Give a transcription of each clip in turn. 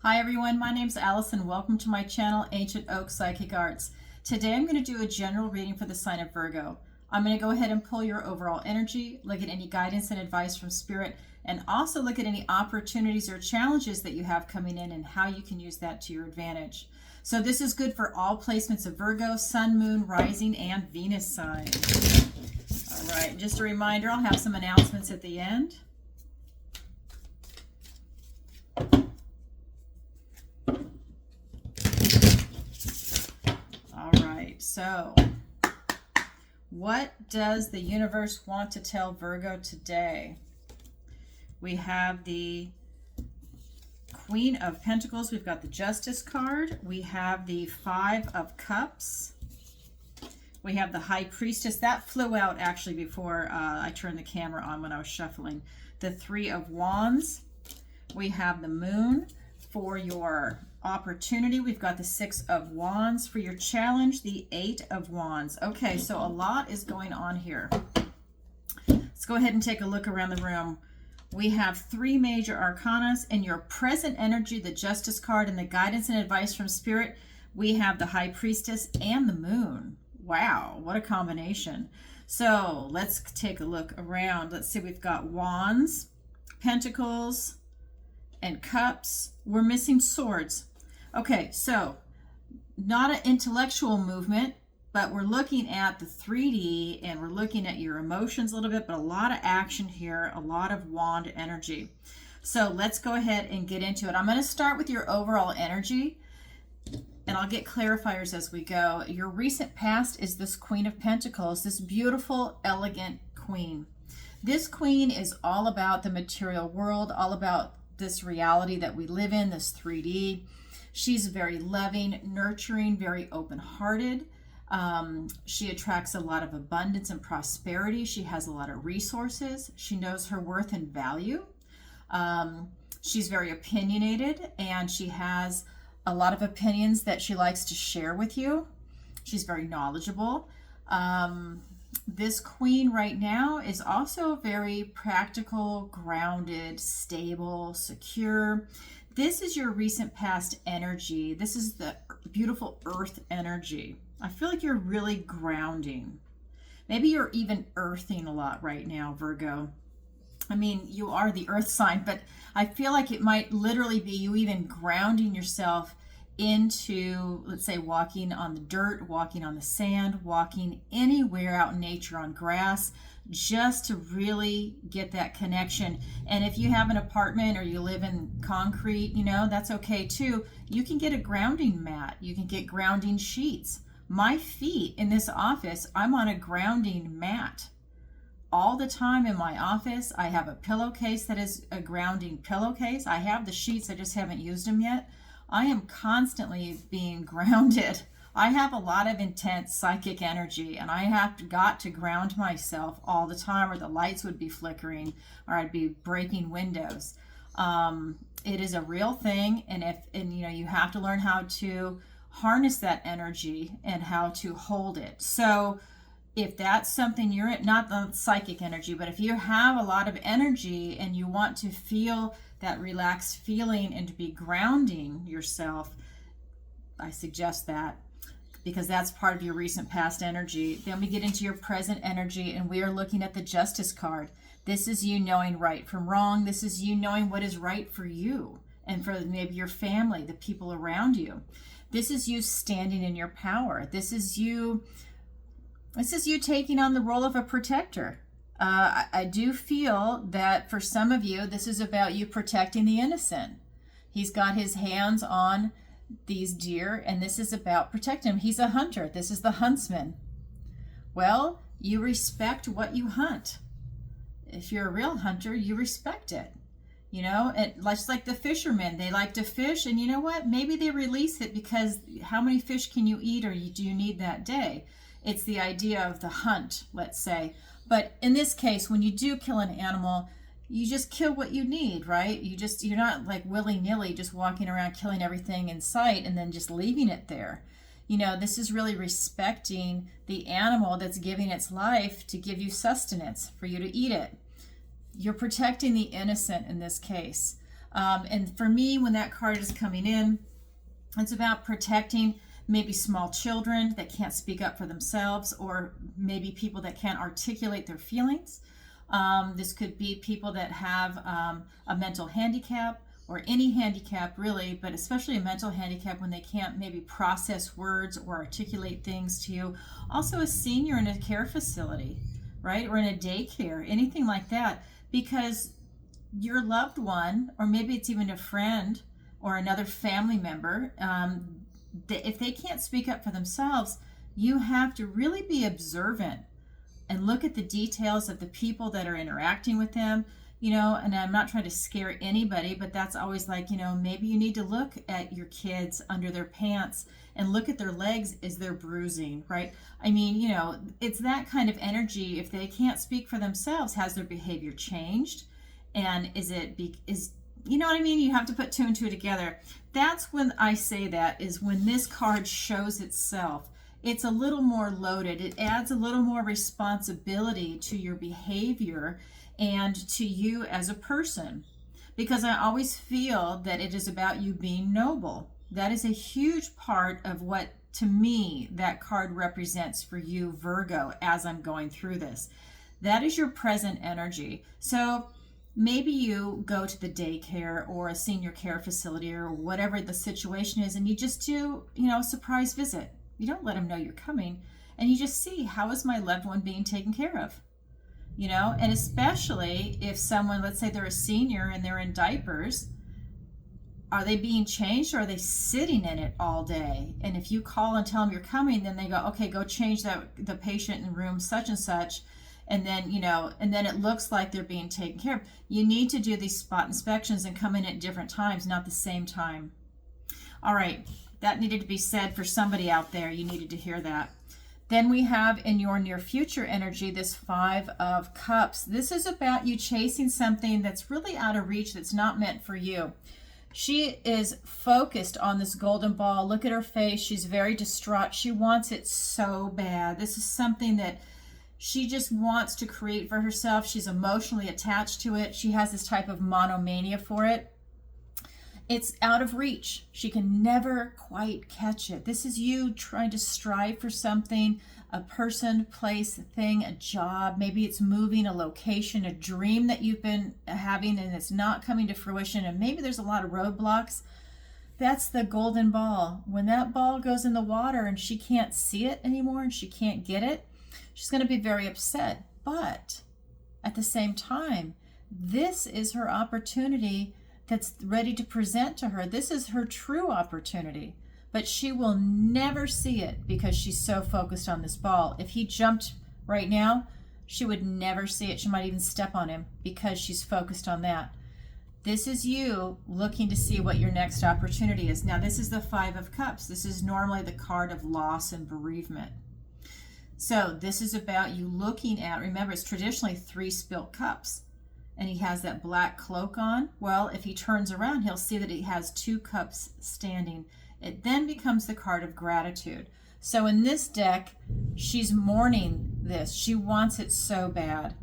Hi everyone, my name's Alice and welcome to my channel, Ancient Oak Psychic Arts. Today I'm going to do a general reading for the sign of Virgo. I'm going to go ahead and pull your overall energy, look at any guidance and advice from Spirit, and also look at any opportunities or challenges that you have coming in and how you can use that to your advantage. So this is good for all placements of Virgo, Sun, Moon, Rising, and Venus signs. All right, just a reminder, I'll have some announcements at the end. So, what does the universe want to tell Virgo today? We have the Queen of Pentacles. We've got the Justice card. We have the Five of Cups. We have the High Priestess. That flew out actually before I turned the camera on when I was shuffling. The Three of Wands. We have the Moon for your opportunity. We've got the Six of Wands for your challenge, the Eight of Wands. Okay, so a lot is going on here. Let's go ahead and take a look around the room. We have three major arcanas. In your present energy, the Justice card and the guidance and advice from Spirit, we have the High Priestess and the Moon. Wow, what a combination. So let's take a look around. Let's see, we've got Wands, Pentacles, and Cups. We're missing Swords. Okay, so not an intellectual movement, but we're looking at the 3D and we're looking at your emotions a little bit, but a lot of action here, a lot of wand energy. So let's go ahead and get into it. I'm going to start with your overall energy and I'll get clarifiers as we go. Your recent past is this Queen of Pentacles, this beautiful, elegant queen. This queen is all about the material world, all about this reality that we live in, this 3D. She's very loving, nurturing, very open-hearted. She attracts a lot of abundance and prosperity. She has a lot of resources. She knows her worth and value. She's very opinionated and she has a lot of opinions that she likes to share with you. She's very knowledgeable. This queen right now is also very practical, grounded, stable, secure. This is your recent past energy. This is the beautiful earth energy. I feel like you're really grounding. Maybe you're even earthing a lot right now, Virgo. I mean, you are the earth sign, but I feel like it might literally be you even grounding yourself into, let's say, walking on the dirt, walking on the sand, walking anywhere out in nature on grass, just to really get that connection. And if you have an apartment or you live in concrete, you know, that's okay too. You can get a grounding mat. You can get grounding sheets. My feet in this office, I'm on a grounding mat. All the time in my office, I have a pillowcase that is a grounding pillowcase. I have the sheets, I just haven't used them yet. I am constantly being grounded. I have a lot of intense psychic energy and I have got to ground myself all the time or the lights would be flickering or I'd be breaking windows. It is a real thing, and you know, you have to learn how to harness that energy and how to hold it. So if that's something you're in, not the psychic energy, but if you have a lot of energy and you want to feel that relaxed feeling and to be grounding yourself, I suggest that, because that's part of your recent past energy. Then we get into your present energy and we are looking at the Justice card. This is you knowing right from wrong. This is you knowing what is right for you and for maybe your family, the people around you. This is you standing in your power. This is you taking on the role of a protector. I do feel that for some of you, this is about you protecting the innocent. He's got his hands on these deer, and this is about protecting him. He's a hunter. This is the huntsman. Well, you respect what you hunt. If you're a real hunter, you respect it. You know, and just like the fishermen, they like to fish, and you know what? Maybe they release it because how many fish can you eat or do you need that day? It's the idea of the hunt, let's say. But in this case, when you do kill an animal, you just kill what you need, right? You're not like willy-nilly just walking around killing everything in sight and then just leaving it there. You know, this is really respecting the animal that's giving its life to give you sustenance for you to eat it. You're protecting the innocent in this case. And for me, when that card is coming in, it's about protecting maybe small children that can't speak up for themselves, or maybe people that can't articulate their feelings. This could be people that have a mental handicap, or any handicap really, but especially a mental handicap when they can't maybe process words or articulate things to you. Also a senior in a care facility, right? Or in a daycare, anything like that, because your loved one, or maybe it's even a friend or another family member, if they can't speak up for themselves, you have to really be observant and look at the details of the people that are interacting with them, and I'm not trying to scare anybody, but that's always like, maybe you need to look at your kids under their pants and look at their legs as they're bruising, right? I mean, it's that kind of energy. If they can't speak for themselves, has their behavior changed? And you know what I mean? You have to put two and two together. That's when I say that, is when this card shows itself. It's a little more loaded. It adds a little more responsibility to your behavior and to you as a person. Because I always feel that it is about you being noble. That is a huge part of what, to me, that card represents for you, Virgo, as I'm going through this. That is your present energy. So maybe you go to the daycare or a senior care facility or whatever the situation is, and you just do, a surprise visit. You don't let them know you're coming, and you just see, how is my loved one being taken care of? And especially if someone, let's say they're a senior and they're in diapers, are they being changed, or are they sitting in it all day? And if you call and tell them you're coming, then they go, okay, go change the patient in room such and such. And then, and then it looks like they're being taken care of. You need to do these spot inspections and come in at different times, not the same time. All right, that needed to be said for somebody out there. You needed to hear that. Then we have in your near future energy, this 5 of Cups. This is about you chasing something that's really out of reach, that's not meant for you. She is focused on this golden ball. Look at her face. She's very distraught. She wants it so bad. This is something that she just wants to create for herself. She's emotionally attached to it. She has this type of monomania for it. It's out of reach. She can never quite catch it. This is you trying to strive for something, a person, place, a thing, a job. Maybe it's moving, a location, a dream that you've been having and it's not coming to fruition. And maybe there's a lot of roadblocks. That's the golden ball. When that ball goes in the water and she can't see it anymore and she can't get it, she's going to be very upset. But at the same time, this is her opportunity that's ready to present to her. This is her true opportunity, but she will never see it because she's so focused on this ball. If he jumped right now, she would never see it. She might even step on him because she's focused on that. This is you looking to see what your next opportunity is. Now, this is the 5 of Cups. This is normally the card of loss and bereavement. So this is about you looking at, remember, it's traditionally 3 spilt cups. And he has that black cloak on. Well, if he turns around, he'll see that he has 2 cups standing. It then becomes the card of gratitude. So in this deck, she's mourning this. She wants it so bad.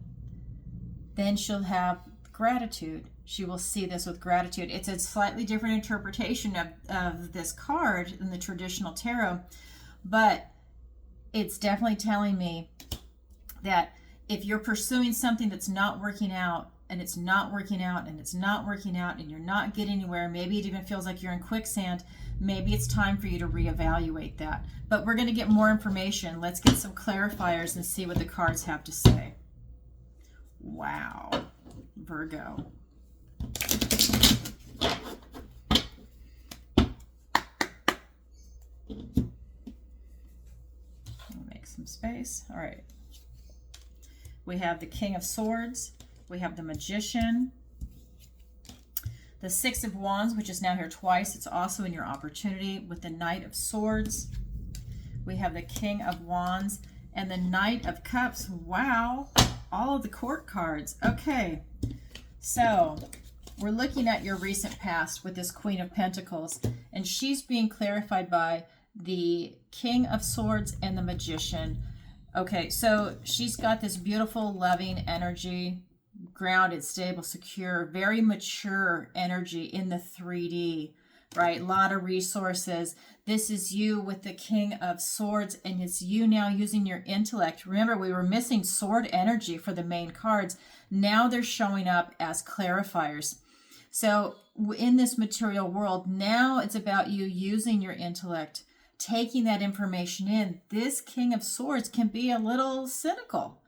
Then she'll have gratitude. She will see this with gratitude. It's a slightly different interpretation of this card than the traditional tarot, but it's definitely telling me that if you're pursuing something that's not working out, and it's not working out, and it's not working out, and you're not getting anywhere, maybe it even feels like you're in quicksand, maybe it's time for you to reevaluate that. But we're going to get more information. Let's get some clarifiers and see what the cards have to say. Wow, Virgo. I'll make some space. All right. We have the King of Swords. We have the Magician. The 6 of Wands, which is now here twice. It's also in your opportunity with the Knight of Swords. We have the King of Wands and the Knight of Cups. Wow. All of the court cards. Okay. So we're looking at your recent past with this Queen of Pentacles, and she's being clarified by the King of Swords and the Magician. Okay, so she's got this beautiful, loving energy, grounded, stable, secure, very mature energy in the 3D, right? A lot of resources. This is you with the King of Swords, and it's you now using your intellect. Remember, we were missing sword energy for the main cards. Now they're showing up as clarifiers. So in this material world, now it's about you using your intellect, taking that information in. This King of Swords can be a little cynical.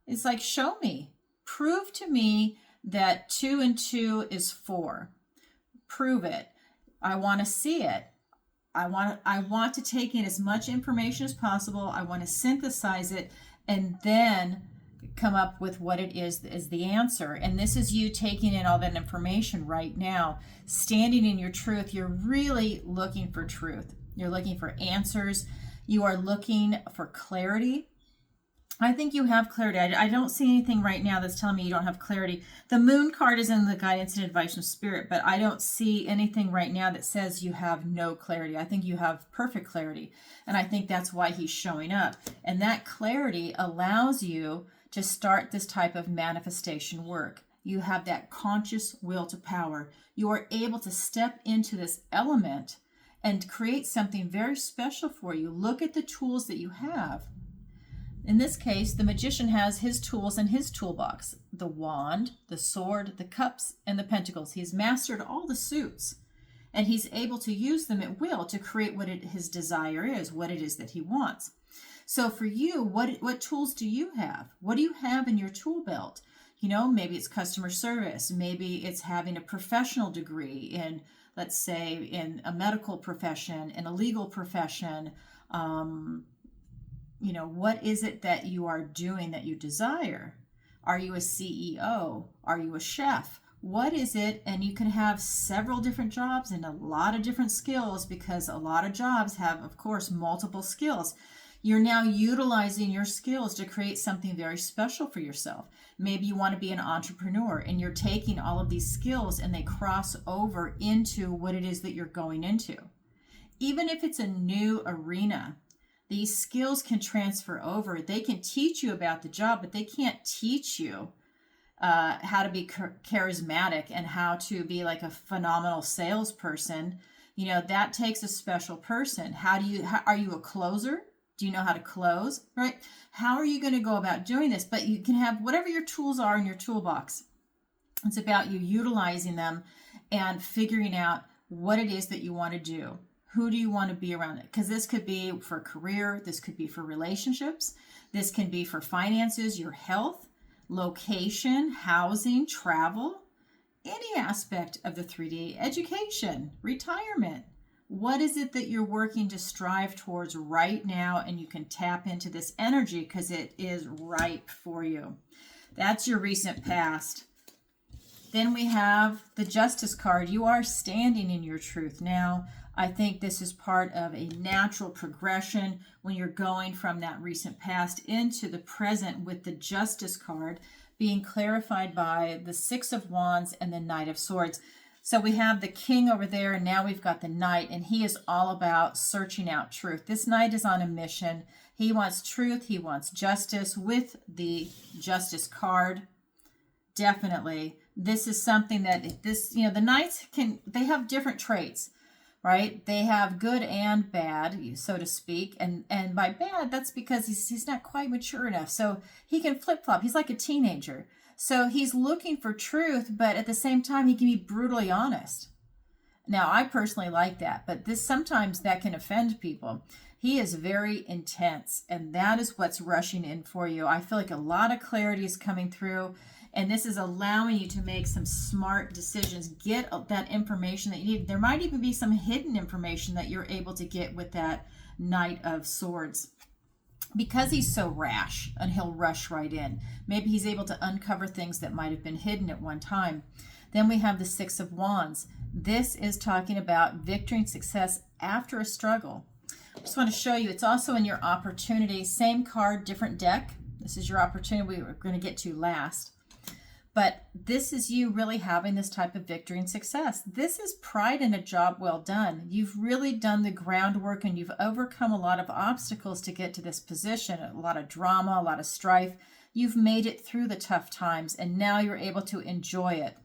It's like, show me. Prove to me that 2 and 2 is 4. Prove it. I want to see it. I want to take in as much information as possible. I want to synthesize it and then come up with what it is the answer. And this is you taking in all that information right now, standing in your truth. You're really looking for truth. You're looking for answers. You are looking for clarity. I think you have clarity. I don't see anything right now that's telling me you don't have clarity. The Moon card is in the guidance and advice from Spirit, but I don't see anything right now that says you have no clarity. I think you have perfect clarity, and I think that's why he's showing up. And that clarity allows you to start this type of manifestation work. You have that conscious will to power. You are able to step into this element and create something very special for you. Look at the tools that you have. In this case, the magician has his tools in his toolbox: the wand, the sword, the cups, and the pentacles. He's mastered all the suits, and he's able to use them at will to create what his desire is, what it is that he wants. So for you, what tools do you have? What do you have in your tool belt? You know, maybe it's customer service. Maybe it's having a professional degree in, let's say, in a medical profession, in a legal profession. You know, what is it that you are doing that you desire? Are you a CEO? Are you a chef? What is it? And you can have several different jobs and a lot of different skills, because a lot of jobs have, of course, multiple skills. You're now utilizing your skills to create something very special for yourself. Maybe you want to be an entrepreneur, and you're taking all of these skills and they cross over into what it is that you're going into. Even if it's a new arena, these skills can transfer over. They can teach you about the job, but they can't teach you how to be charismatic and how to be like a phenomenal salesperson. You know, that takes a special person. Are you a closer? Do you know how to close, right? How are you going to go about doing this? But you can have whatever your tools are in your toolbox. It's about you utilizing them and figuring out what it is that you want to do. Who do you want to be around? Because this could be for career, this could be for relationships, this can be for finances, your health, location, housing, travel, any aspect of the 3D, education, retirement. What is it that you're working to strive towards right now? And you can tap into this energy because it is ripe for you. That's your recent past. Then we have the Justice card. You are standing in your truth now. I think this is part of a natural progression when you're going from that recent past into the present, with the Justice card being clarified by the Six of Wands and the Knight of Swords. So we have the King over there, and now we've got the Knight, and he is all about searching out truth. This Knight is on a mission. He wants truth. He wants justice with the Justice card. Definitely. This is something that the Knights they have different traits. Right? They have good and bad, so to speak. And by bad, that's because he's not quite mature enough. So he can flip-flop. He's like a teenager. So he's looking for truth, but at the same time, he can be brutally honest. Now, I personally like that, but sometimes that can offend people. He is very intense, and that is what's rushing in for you. I feel like a lot of clarity is coming through, and this is allowing you to make some smart decisions, get that information that you need. There might even be some hidden information that you're able to get with that Knight of Swords. Because he's so rash, and he'll rush right in. Maybe he's able to uncover things that might have been hidden at one time. Then we have the Six of Wands. This is talking about victory and success after a struggle. I just want to show you, it's also in your opportunity. Same card, different deck. This is your opportunity we're going to get to last. But this is you really having this type of victory and success. This is pride in a job well done. You've really done the groundwork, and you've overcome a lot of obstacles to get to this position, a lot of drama, a lot of strife. You've made it through the tough times, and now you're able to enjoy it.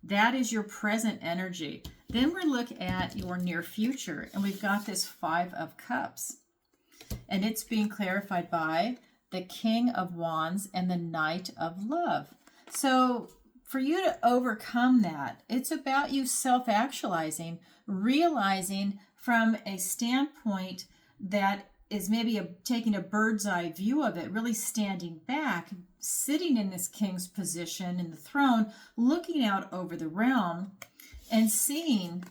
That is your present energy. Then we look at your near future, and we've got this 5 of Cups. And it's being clarified by the King of Wands and the Knight of Love. So for you to overcome that, it's about you self-actualizing, realizing from a standpoint that is maybe taking a bird's eye view of it, really standing back, sitting in this king's position in the throne, looking out over the realm and seeing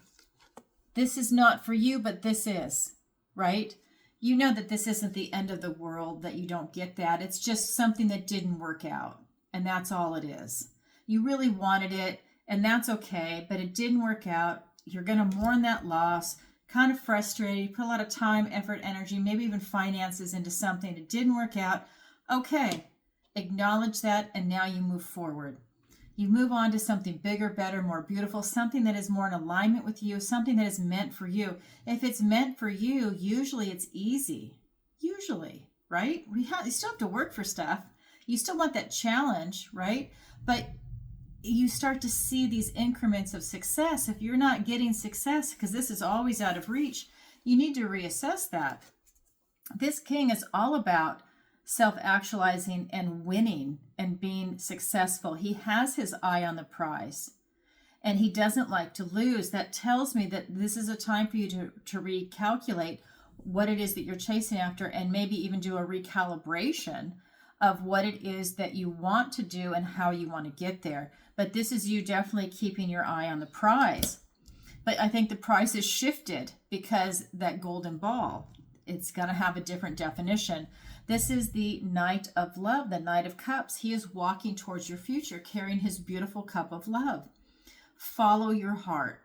this is not for you, but this is, right? You know that this isn't the end of the world, that you don't get that. It's just something that didn't work out, and that's all it is. You really wanted it, and that's okay, but it didn't work out. You're going to mourn that loss, kind of frustrated. You put a lot of time, effort, energy, maybe even finances into something that didn't work out. Okay, acknowledge that, and now you move forward. You move on to something bigger, better, more beautiful, something that is more in alignment with you, something that is meant for you. If it's meant for you, usually it's easy. Usually, right? You still have to work for stuff. You still want that challenge, right? But you start to see these increments of success. If you're not getting success, because this is always out of reach, you need to reassess that. This king is all about self-actualizing and winning and being successful. He has his eye on the prize, and he doesn't like to lose. That tells me that this is a time for you to recalculate what it is that you're chasing after, and maybe even do a recalibration of what it is that you want to do and how you want to get there. But this is you definitely keeping your eye on the prize. But I think the prize is shifted because that golden ball, it's going to have a different definition. This is the Knight of Love, the Knight of Cups. He is walking towards your future, carrying his beautiful cup of love. Follow your heart.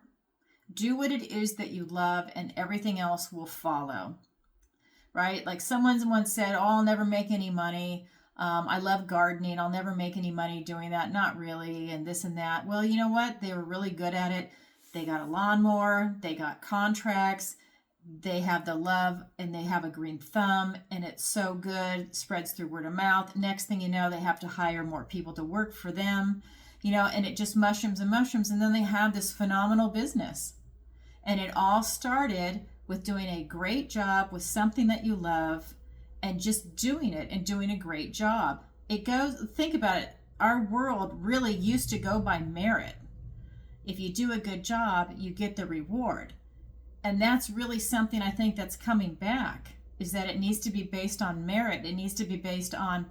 Do what it is that you love, and everything else will follow. Right? Like someone once said, oh, I'll never make any money. I love gardening. I'll never make any money doing that. Not really. And this and that. Well, you know what? They were really good at it. They got a lawnmower. They got contracts. They have the love, and they have a green thumb, and it's so good. Spreads through word of mouth. Next thing you know, they have to hire more people to work for them, you know, and it just mushrooms and mushrooms. And then they have this phenomenal business. And it all started with doing a great job with something that you love, and just doing it and doing a great job. It goes, think about it. Our world really used to go by merit. If you do a good job, you get the reward. And that's really something I think that's coming back, is that it needs to be based on merit. It needs to be based on,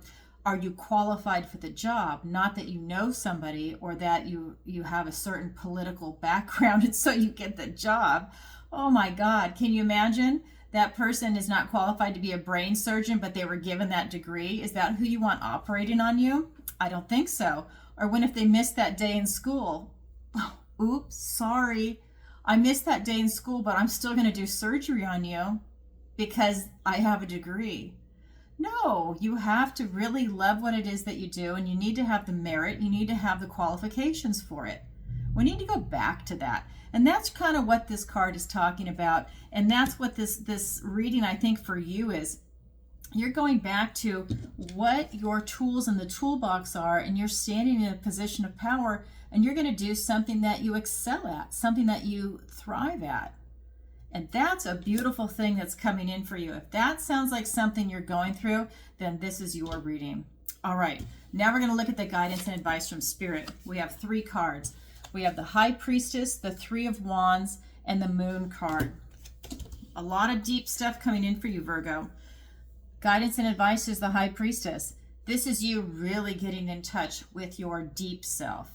are you qualified for the job? Not that you know somebody or that you have a certain political background and so you get the job. Oh my God, can you imagine? That person is not qualified to be a brain surgeon, but they were given that degree. Is that who you want operating on you? I don't think so. Or when if they missed that day in school, oh, oops, sorry. I missed that day in school, but I'm still going to do surgery on you because I have a degree. No, you have to really love what it is that you do, and you need to have the merit. You need to have the qualifications for it. We need to go back to that. And that's kind of what this card is talking about. And that's what this reading, I think, for you is. You're going back to what your tools in the toolbox are, and you're standing in a position of power, and you're going to do something that you excel at, something that you thrive at. And that's a beautiful thing that's coming in for you. If that sounds like something you're going through, then this is your reading. All right, now we're going to look at the guidance and advice from Spirit. We have 3 cards. We have the High Priestess, the 3 of Wands, and the Moon card. A lot of deep stuff coming in for you, Virgo. Guidance and advice is the High Priestess. This is you really getting in touch with your deep self.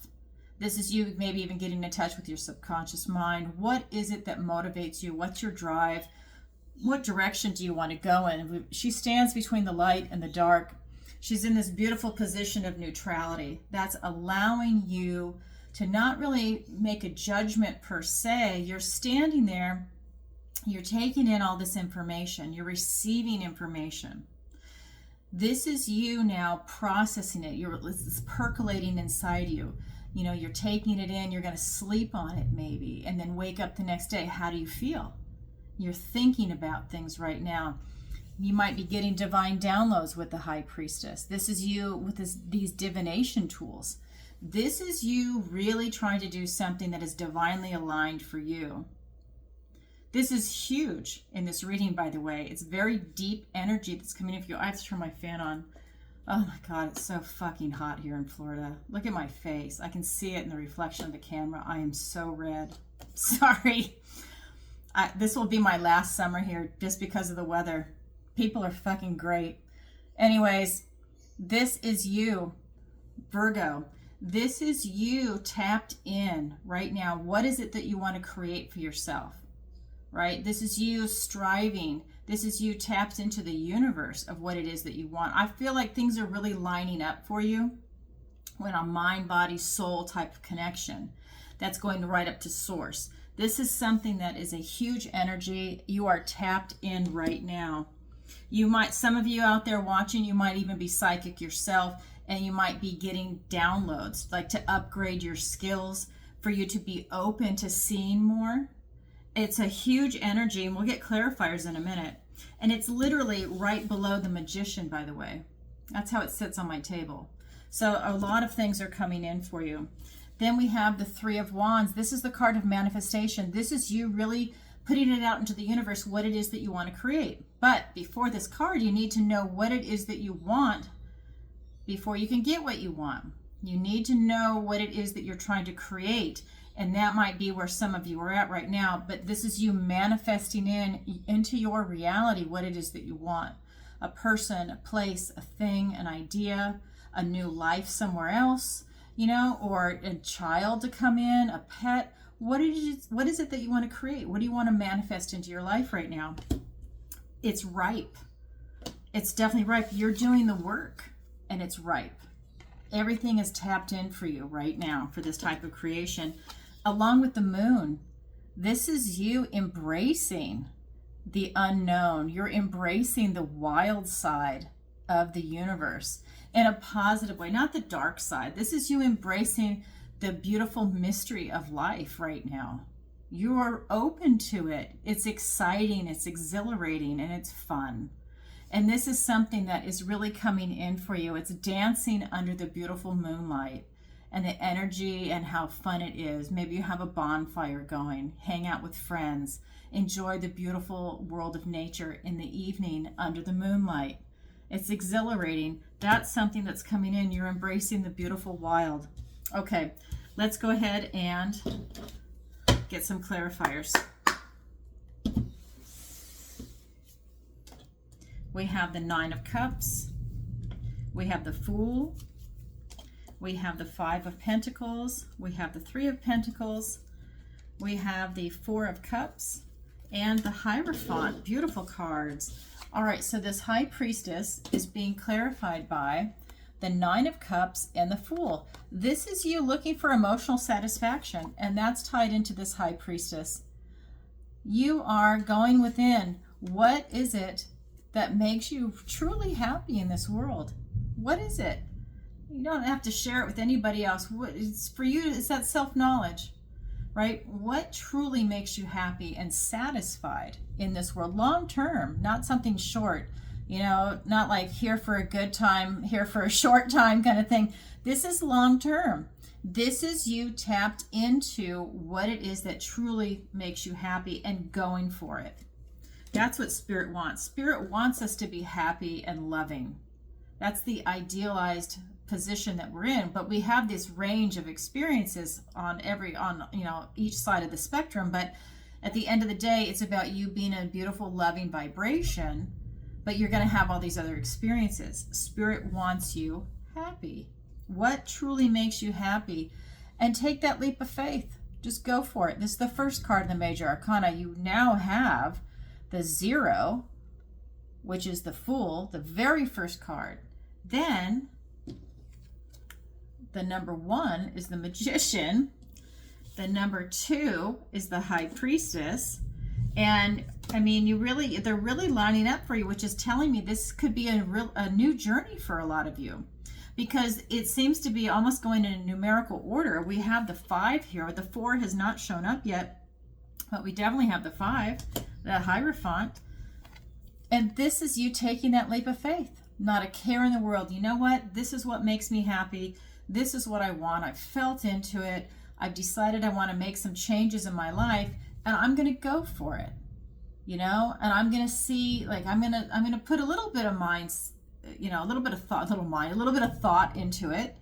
This is you maybe even getting in touch with your subconscious mind. What is it that motivates you? What's your drive? What direction do you want to go in? She stands between the light and the dark. She's in this beautiful position of neutrality. That's allowing you to not really make a judgment per se. You're standing there, you're taking in all this information, you're receiving information. This is you now processing it. It's percolating inside you. You know, you're taking it in, you're going to sleep on it maybe, and then wake up the next day. How do you feel? You're thinking about things right now. You might be getting divine downloads with the High Priestess. This is you with these divination tools. This is you really trying to do something that is divinely aligned for you. This is huge in this reading, by the way. It's very deep energy that's coming in for you. I have to turn my fan on. Oh my God, it's so fucking hot here in Florida. Look at my face. I can see it in the reflection of the camera. I am so red. Sorry. This will be my last summer here just because of the weather. People are fucking great. Anyways, this is you, Virgo. This is you tapped in right now. What is it that you want to create for yourself, right? This is you striving. This is you tapped into the universe of what it is that you want. I feel like things are really lining up for you when a mind, body, soul type of connection that's going right up to source. This is something that is a huge energy. You are tapped in right now. You might, some of you out there watching, you might even be psychic yourself, and you might be getting downloads, like to upgrade your skills, for you to be open to seeing more. It's a huge energy, and we'll get clarifiers in a minute. And it's literally right below the Magician, by the way. That's how it sits on my table. So a lot of things are coming in for you. Then we have the Three of Wands. This is the card of manifestation. This is you really putting it out into the universe, what it is that you want to create. But before this card, you need to know what it is that you want before you can get what you want. You need to know what it is that you're trying to create. And that might be where some of you are at right now. But this is you manifesting into your reality what it is that you want. A person, a place, a thing, an idea, a new life somewhere else, you know, or a child to come in, a pet. What is it that you want to create? What do you want to manifest into your life right now? It's ripe. It's definitely ripe. You're doing the work, and it's ripe. Everything is tapped in for you right now for this type of creation. Along with the moon, this is you embracing the unknown. You're embracing the wild side of the universe in a positive way, not the dark side. This is you embracing the beautiful mystery of life right now. You are open to it. It's exciting, it's exhilarating, and it's fun. And this is something that is really coming in for you. It's dancing under the beautiful moonlight and the energy and how fun it is. Maybe you have a bonfire going, hang out with friends, enjoy the beautiful world of nature in the evening under the moonlight. It's exhilarating. That's something that's coming in. You're embracing the beautiful wild. Okay, let's go ahead and get some clarifiers. We have the Nine of Cups. We have the Fool. We have the Five of Pentacles. We have the Three of Pentacles. We have the Four of Cups and the Hierophant. Beautiful cards. All right, so this High Priestess is being clarified by the Nine of Cups and the Fool. This is you looking for emotional satisfaction, and that's tied into this High Priestess. You are going within. What is it that makes you truly happy in this world? What is it? You don't have to share it with anybody else. It's for you, it's that self-knowledge, right? What truly makes you happy and satisfied in this world long term, not something short, you know, not like here for a good time, here for a short time kind of thing. This is long term. This is you tapped into what it is that truly makes you happy and going for it. That's what Spirit wants. Spirit wants us to be happy and loving. That's the idealized position that we're in, but we have this range of experiences on each side of the spectrum. But at the end of the day, it's about you being in a beautiful, loving vibration, but you're going to have all these other experiences. Spirit wants you happy. What truly makes you happy? And take that leap of faith. Just go for it. This is the first card in the Major Arcana. You now have the Zero, which is the Fool, the very first card. Then the number 1 is the Magician. The number 2 is the High Priestess. And I mean, they're really lining up for you, which is telling me this could be a new journey for a lot of you, because it seems to be almost going in a numerical order. We have the 5 here. The 4 has not shown up yet, but we definitely have the 5, the Hierophant. And this is you taking that leap of faith. Not a care in the world. You know what? This is what makes me happy. This is what I want. I've felt into it. I've decided I want to make some changes in my life, and I'm going to go for it. You know, and I'm going to see, like, I'm going to put a little bit of mind, you know, a little bit of thought into it,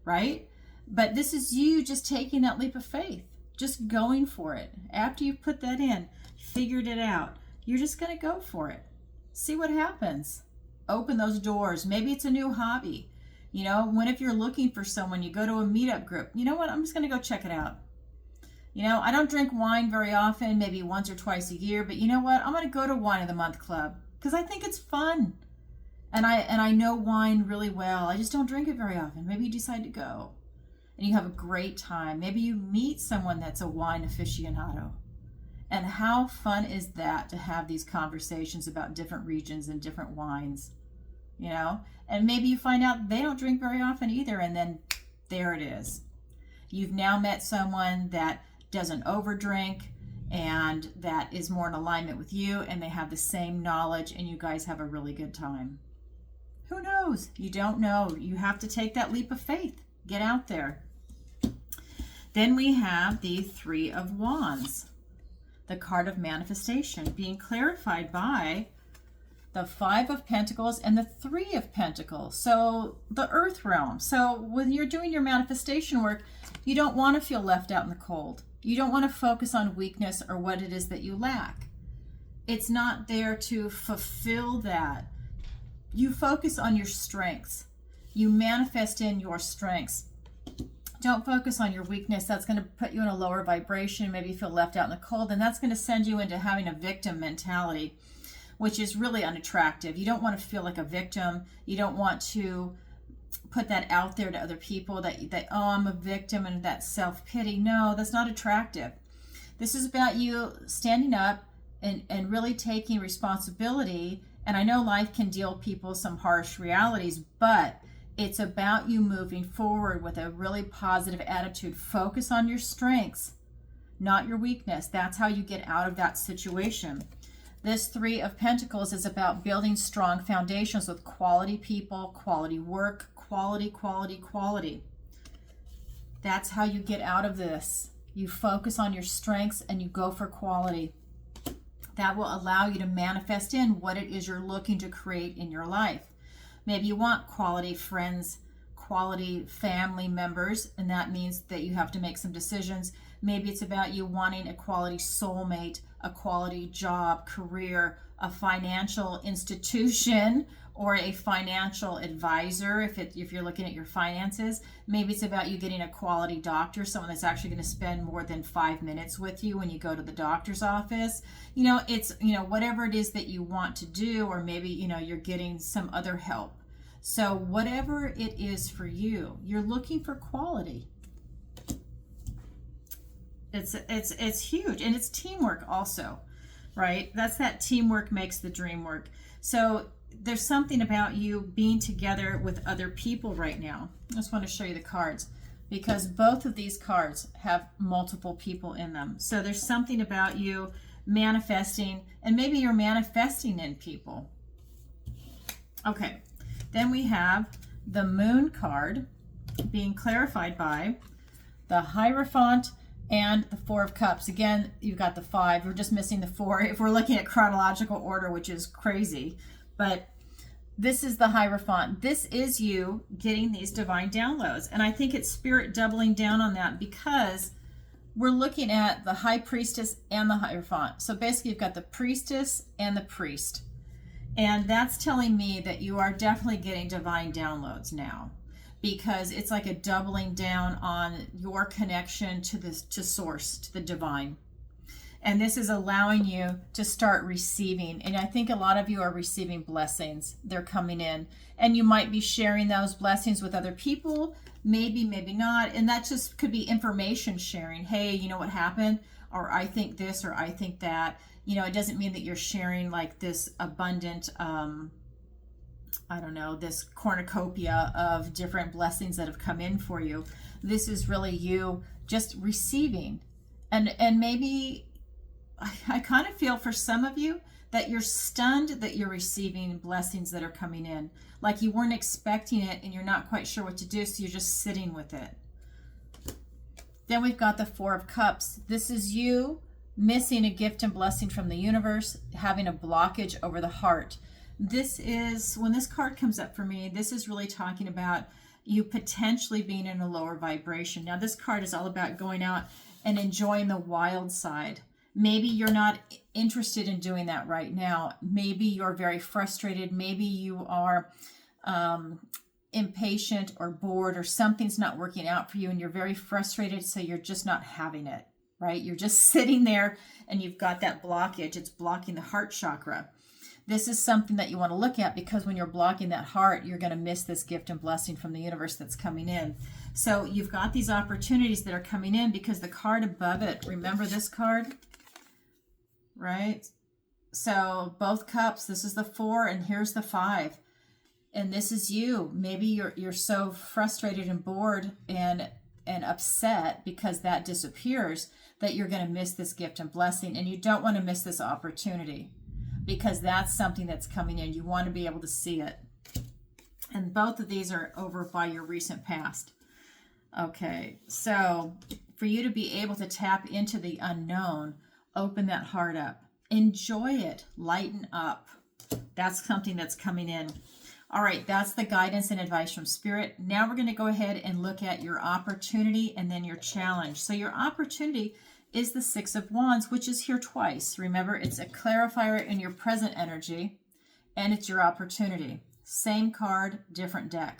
right? But this is you just taking that leap of faith, just going for it. After you've put that in, figured it out, you're just going to go for it. See what happens. Open those doors. Maybe it's a new hobby. You know, if you're looking for someone, you go to a meetup group. You know what? I'm just going to go check it out. You know, I don't drink wine very often, maybe once or twice a year, but you know what? I'm going to go to Wine of the Month Club because I think it's fun. And I know wine really well. I just don't drink it very often. Maybe you decide to go and you have a great time. Maybe you meet someone that's a wine aficionado. And how fun is that to have these conversations about different regions and different wines, you know? And maybe you find out they don't drink very often either, and then there it is. You've now met someone that doesn't overdrink and that is more in alignment with you, and they have the same knowledge, and you guys have a really good time. Who knows? You don't know. You have to take that leap of faith. Get out there. Then we have the Three of Wands, the card of manifestation, being clarified by the Five of Pentacles and the Three of Pentacles. So the earth realm. So when you're doing your manifestation work, you don't want to feel left out in the cold. You don't want to focus on weakness or what it is that you lack. It's not there to fulfill that. You focus on your strengths. You manifest in your strengths. Don't focus on your weakness. That's going to put you in a lower vibration, maybe you feel left out in the cold, and that's going to send you into having a victim mentality, which is really unattractive. You don't want to feel like a victim. You don't want to put that out there to other people that oh, I'm a victim, and that self-pity. No, that's not attractive. This is about you standing up and really taking responsibility. And I know life can deal people some harsh realities, but it's about you moving forward with a really positive attitude. Focus on your strengths, not your weakness. That's how you get out of that situation. This Three of Pentacles is about building strong foundations with quality people, quality work, quality. That's how you get out of this. You focus on your strengths and you go for quality. That will allow you to manifest in what it is you're looking to create in your life. Maybe you want quality friends, quality family members, and that means that you have to make some decisions. Maybe it's about you wanting a quality soulmate, a quality job, career, a financial institution, or a financial advisor if you're looking at your finances. Maybe it's about you getting a quality doctor, someone that's actually going to spend more than 5 minutes with you when you go to the doctor's office. You know, it's, you know, whatever it is that you want to do, or maybe, you know, you're getting some other help. So whatever it is for you, you're looking for quality. It's huge, and it's teamwork also, right? That's that teamwork makes the dream work. So there's something about you being together with other people right now. I just want to show you the cards because both of these cards have multiple people in them. So there's something about you manifesting, and maybe you're manifesting in people. Okay, then we have the Moon card being clarified by the Hierophant and the Four of Cups. Again, you've got the 5. We're just missing the 4 if we're looking at chronological order, which is crazy. But this is the Hierophant. This is you getting these divine downloads. And I think it's Spirit doubling down on that because we're looking at the High Priestess and the Hierophant. So basically you've got the Priestess and the Priest. And that's telling me that you are definitely getting divine downloads now, because it's like a doubling down on your connection to source, to the divine. And this is allowing you to start receiving. And I think a lot of you are receiving blessings. They're coming in. And you might be sharing those blessings with other people. Maybe, maybe not. And that just could be information sharing. Hey, you know what happened? Or I think this, or I think that. You know, it doesn't mean that you're sharing like this abundant, I don't know, this cornucopia of different blessings that have come in for you. This is really you just receiving. And maybe I kind of feel for some of you that you're stunned that you're receiving blessings that are coming in. Like you weren't expecting it and you're not quite sure what to do, so you're just sitting with it. Then we've got the Four of Cups. This is you missing a gift and blessing from the universe, having a blockage over the heart. This is, when this card comes up for me, this is really talking about you potentially being in a lower vibration. Now, this card is all about going out and enjoying the wild side. Maybe you're not interested in doing that right now. Maybe you're very frustrated. Maybe you are impatient or bored, or something's not working out for you and you're very frustrated, so you're just not having it, right? You're just sitting there and you've got that blockage. It's blocking the heart chakra. This is something that you want to look at, because when you're blocking that heart, you're going to miss this gift and blessing from the universe that's coming in. So you've got these opportunities that are coming in, because the card above it, remember this card, right? So both cups, this is the 4 and here's the 5. And this is you. Maybe you're so frustrated and bored and upset because that disappears, that you're going to miss this gift and blessing, and you don't want to miss this opportunity, because that's something that's coming in. You want to be able to see it. And both of these are over by your recent past. Okay, so for you to be able to tap into the unknown, open that heart up. Enjoy it. Lighten up. That's something that's coming in. All right, that's the guidance and advice from Spirit. Now we're going to go ahead and look at your opportunity and then your challenge. So your opportunity is the 6 of Wands, which is here twice. Remember, it's a clarifier in your present energy, and it's your opportunity. Same card, different deck.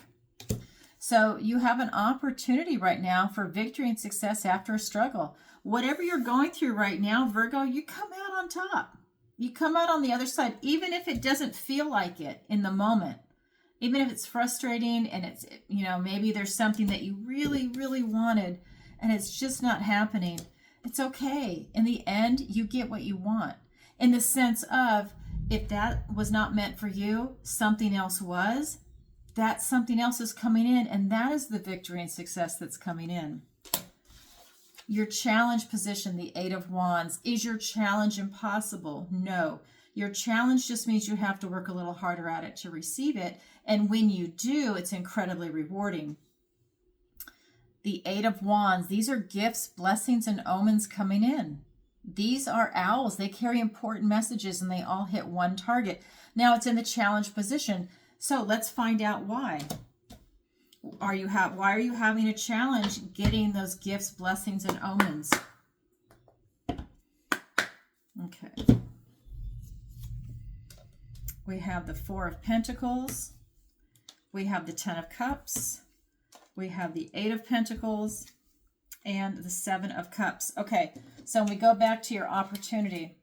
So you have an opportunity right now for victory and success after a struggle. Whatever you're going through right now, Virgo, you come out on top. You come out on the other side, even if it doesn't feel like it in the moment. Even if it's frustrating and it's, you know, maybe there's something that you really, really wanted and it's just not happening. It's okay. In the end, you get what you want. In the sense of, if that was not meant for you, something else was, that something else is coming in, and that is the victory and success that's coming in. Your challenge position, the 8 of Wands. Is your challenge impossible? No. Your challenge just means you have to work a little harder at it to receive it. And when you do, it's incredibly rewarding. The 8 of Wands, these are gifts, blessings, and omens coming in. These are owls. They carry important messages and they all hit one target. Now it's in the challenge position. So let's find out why. Why are you having a challenge getting those gifts, blessings, and omens? Okay. We have the 4 of Pentacles. We have the 10 of Cups. We have the 8 of Pentacles and the 7 of Cups. Okay, so when we go back to your opportunity,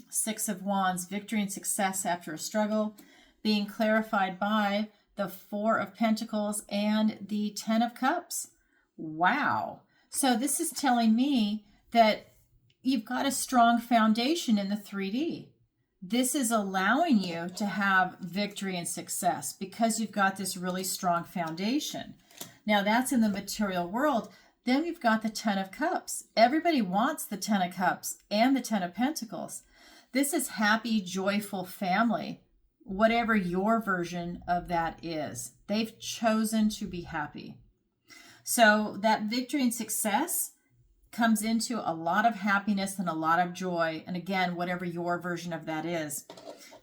6 of Wands, victory and success after a struggle, being clarified by the 4 of Pentacles and the 10 of Cups. Wow. So this is telling me that you've got a strong foundation in the 3D. This is allowing you to have victory and success because you've got this really strong foundation. Now that's in the material world. Then we've got the 10 of Cups. Everybody wants the 10 of Cups and the 10 of Pentacles. This is happy, joyful family, whatever your version of that is. They've chosen to be happy. So that victory and success comes into a lot of happiness and a lot of joy. And again, whatever your version of that is.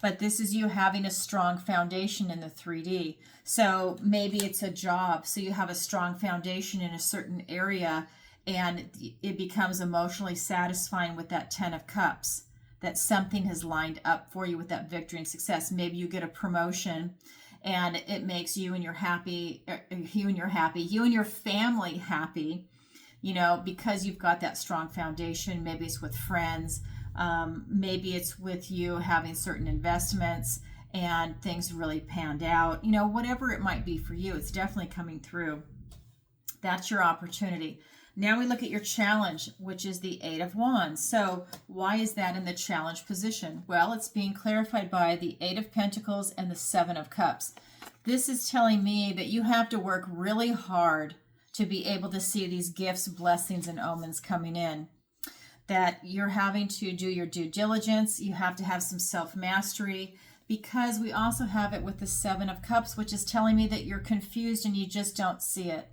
But this is you having a strong foundation in the 3D. So maybe it's a job. So you have a strong foundation in a certain area and it becomes emotionally satisfying with that 10 of Cups. That something has lined up for you with that victory and success. Maybe you get a promotion and it makes you and your family happy. You know, because you've got that strong foundation. Maybe it's with friends. Maybe it's with you having certain investments and things really panned out. You know, whatever it might be for you, it's definitely coming through. That's your opportunity. Now we look at your challenge, which is the 8 of Wands. So why is that in the challenge position? Well, it's being clarified by the 8 of Pentacles and the 7 of Cups. This is telling me that you have to work really hard to be able to see these gifts, blessings, and omens coming in. that you're having to do your due diligence. You have to have some self-mastery, because we also have it with the Seven of Cups, which is telling me that you're confused and you just don't see it.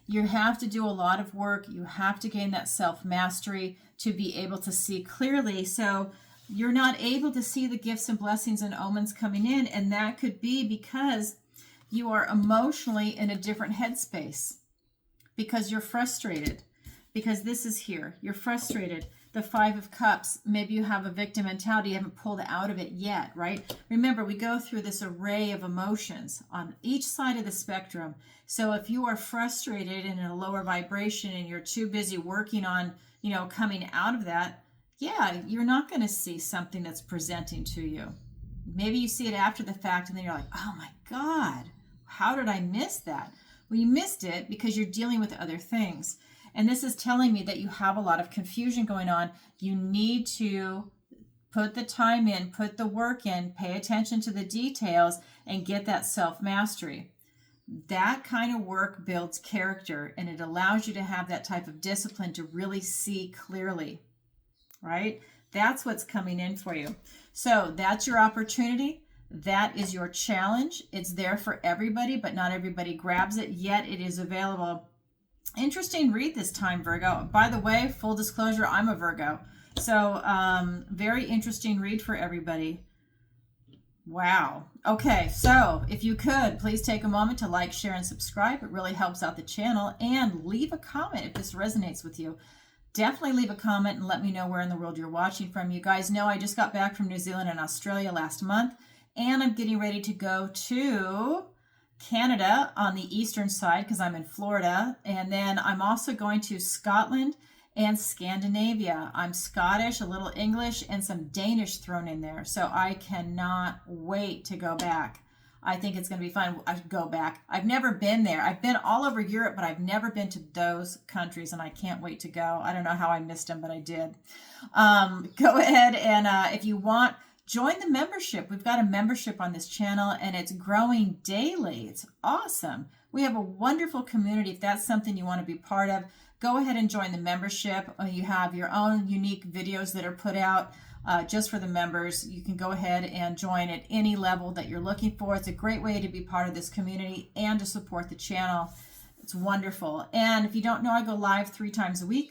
You have to do a lot of work. You have to gain that self-mastery to be able to see clearly. So you're not able to see the gifts and blessings and omens coming in, and that could be because you are emotionally in a different headspace, because you're frustrated, because this is here. You're frustrated. The Five of Cups, maybe you have a victim mentality. You haven't pulled out of it yet, right? Remember, we go through this array of emotions on each side of the spectrum. So if you are frustrated and in a lower vibration and you're too busy working on, coming out of that, yeah, you're not going to see something that's presenting to you. Maybe you see it after the fact and then you're like, oh my God, how did I miss that? Well, you missed it because you're dealing with other things. And this is telling me that you have a lot of confusion going on. You need to put the time in, put the work in, pay attention to the details, and get that self-mastery. That kind of work builds character, and it allows you to have that type of discipline to really see clearly, right? That's what's coming in for you. So that's your opportunity. That is your challenge. It's there for everybody, but not everybody grabs it, yet it is available. Interesting read this time, Virgo. By the way, full disclosure, I'm a Virgo. So very interesting read for everybody. Wow. Okay, so if you could, please take a moment to like, share, and subscribe. It really helps out the channel. And leave a comment if this resonates with you. Definitely leave a comment and let me know where in the world you're watching from. You guys know I just got back from New Zealand and Australia last month, and I'm getting ready to go to Canada on the eastern side because I'm in Florida, and then I'm also going to Scotland and Scandinavia. I'm Scottish, a little English, and some Danish thrown in there, so I cannot wait to go back. I think it's going to be fun. I should go back. I've never been there. I've been all over Europe, but I've never been to those countries, and I can't wait to go. I don't know how I missed them, but I did. Go ahead and if you want, join the membership. We've got a membership on this channel, and it's growing daily. It's awesome. We have a wonderful community. If that's something you want to be part of, go ahead and join the membership. You have your own unique videos that are put out just for the members. You can go ahead and join at any level that you're looking for. It's a great way to be part of this community and to support the channel. It's wonderful. And if you don't know, I go live 3 times a week.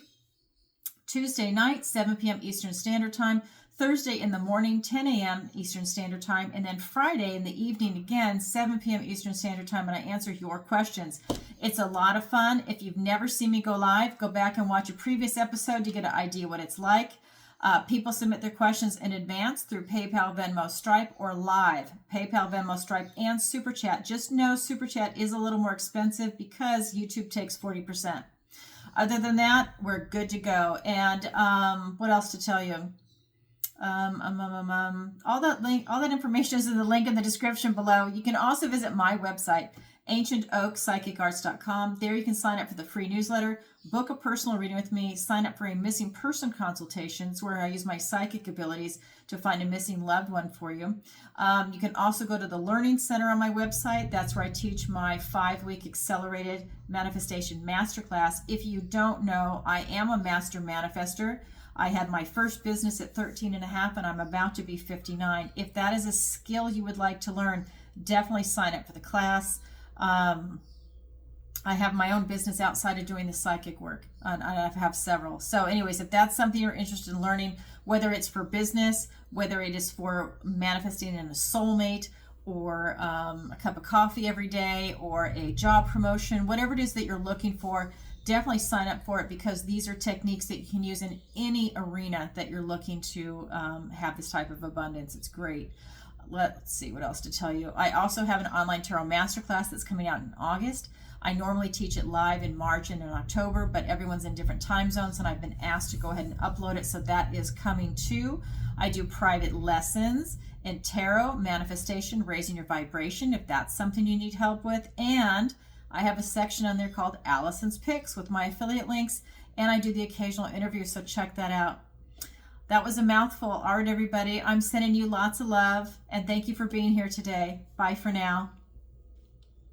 Tuesday night, 7 p.m. Eastern Standard Time. Thursday in the morning, 10 a.m. Eastern Standard Time, and then Friday in the evening, again, 7 p.m. Eastern Standard Time, and I answer your questions. It's a lot of fun. If you've never seen me go live, go back and watch a previous episode to get an idea what it's like. People submit their questions in advance through PayPal, Venmo, Stripe, or live. PayPal, Venmo, Stripe, and Super Chat. Just know Super Chat is a little more expensive because YouTube takes 40%. Other than that, we're good to go. And what else to tell you? All that information is in the link in the description below. You can also visit my website, ancientoakpsychicarts.com. There you can sign up for the free newsletter, book a personal reading with me, sign up for a missing person consultations where I use my psychic abilities to find a missing loved one for you. You can also go to the Learning Center on my website. That's where I teach my 5-week accelerated manifestation masterclass. If you don't know, I am a master manifester. I had my first business at 13 and a half, and I'm about to be 59. If that is a skill you would like to learn, definitely sign up for the class. I have my own business outside of doing the psychic work, and I have several. So anyways, if that's something you're interested in learning, whether it's for business, whether it is for manifesting in a soulmate, or a cup of coffee every day, or a job promotion, whatever it is that you're looking for, definitely sign up for it, because these are techniques that you can use in any arena that you're looking to have this type of abundance. It's great. Let's see what else to tell you. I also have an online tarot masterclass that's coming out in August. I normally teach it live in March and in October, but everyone's in different time zones, and I've been asked to go ahead and upload it, so that is coming too. I do private lessons in tarot, manifestation, raising your vibration, if that's something you need help with, and I have a section on there called Allison's Picks with my affiliate links, and I do the occasional interview, so check that out. That was a mouthful. All right, everybody, I'm sending you lots of love, and thank you for being here today. Bye for now.